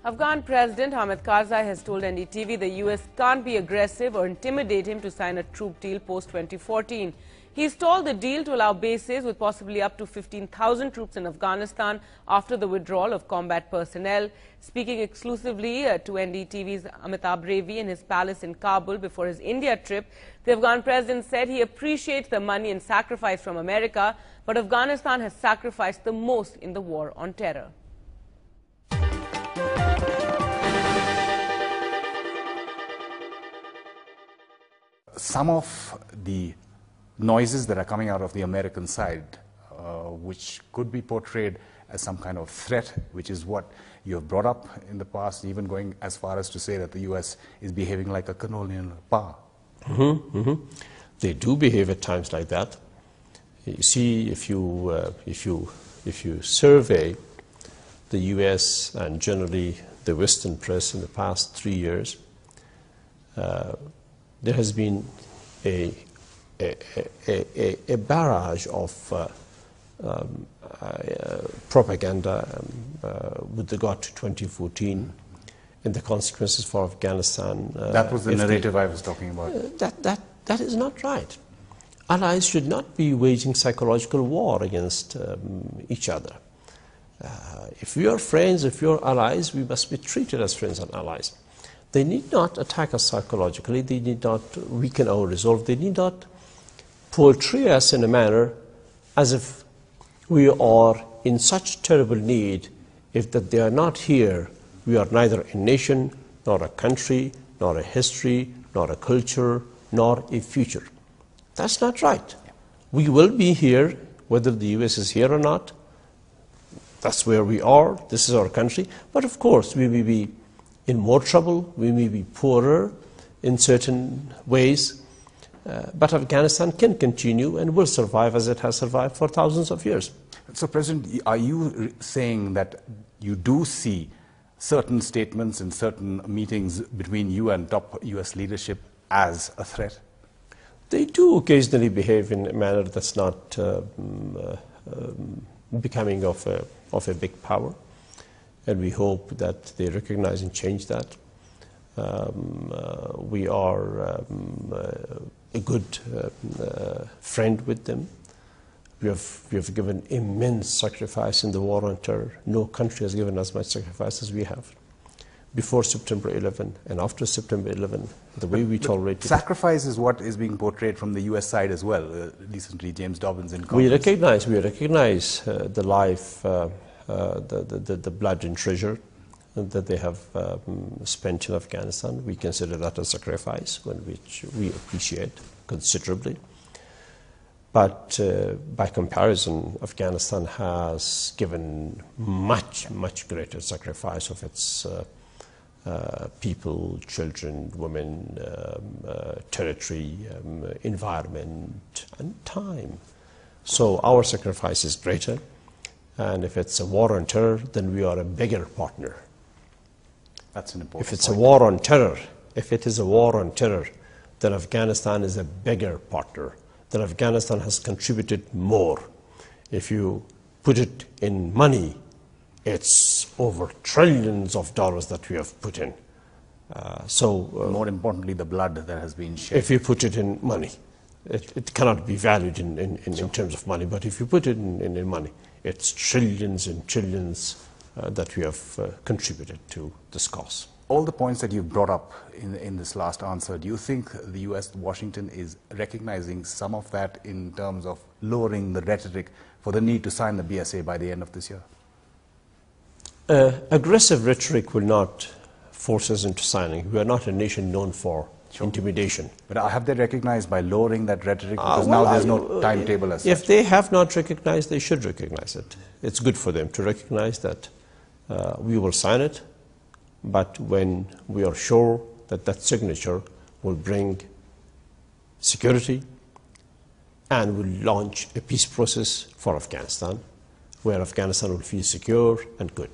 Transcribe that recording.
Afghan President Hamid Karzai has told NDTV the US can't be aggressive or intimidate him to sign a troop deal post-2014. He stalled the deal to allow bases with possibly up to 15,000 troops in Afghanistan after the withdrawal of combat personnel. Speaking exclusively to NDTV's Amitabh Revi in his palace in Kabul before his India trip, the Afghan president said he appreciates the money and sacrifice from America, but Afghanistan has sacrificed the most in the war on terror. Some of the noises that are coming out of the American side, which could be portrayed as some kind of threat, which is what you have brought up in the past, even going as far as to say that the US is behaving like a colonial power. They do behave at times like that. You see, if you survey the US and generally the Western press in the past 3 years, there has been a barrage of propaganda with regard to 2014 and the consequences for Afghanistan. That was the narrative I was talking about. That is not right. Allies should not be waging psychological war against each other. If we are friends, if we are allies, we must be treated as friends and allies. They need not attack us psychologically, they need not weaken our resolve, they need not portray us in a manner as if we are in such terrible need. If that they are not here, we are neither a nation, nor a country, nor a history, nor a culture, nor a future. That's not right. We will be here, whether the US is here or not. That's where we are, this is our country. But of course, we may be in more trouble, we may be poorer in certain ways, but Afghanistan can continue and will survive as it has survived for thousands of years. So, President, are you saying that you do see certain statements in certain meetings between you and top US leadership as a threat? They do occasionally behave in a manner that's not becoming of a big power. And we hope that they recognize and change that. We are a good friend with them. We have given immense sacrifice in the war on terror. No country has given as much sacrifice as we have. Before September 11 and after September 11, the way we tolerated... Sacrifice is what is being portrayed from the US side as well. Recently, James Dobbins in Congress. We recognize the life, the blood and treasure that they have spent in Afghanistan. We consider that a sacrifice, which we appreciate considerably. But by comparison, Afghanistan has given much, much greater sacrifice of its people, children, women, territory, environment, and time. So our sacrifice is greater. And if it's a war on terror, then we are a bigger partner. That's an important point. If it is a war on terror, then Afghanistan is a bigger partner. Then Afghanistan has contributed more. If you put it in money, it's over trillions of dollars that we have put in. More importantly, the blood that has been shed. If you put it in money, it cannot be valued in terms of money, but if you put it in money, it's trillions and trillions that we have contributed to this cause. All the points that you've brought up in this last answer, do you think the US, Washington, is recognizing some of that in terms of lowering the rhetoric for the need to sign the BSA by the end of this year? Aggressive rhetoric will not force us into signing. We are not a nation known for intimidation. But have they recognized by lowering that rhetoric? Because now there's no timetable as such. If they have not recognized, they should recognize it. It's good for them to recognize that we will sign it, but when we are sure that that signature will bring security and will launch a peace process for Afghanistan, where Afghanistan will feel secure and good.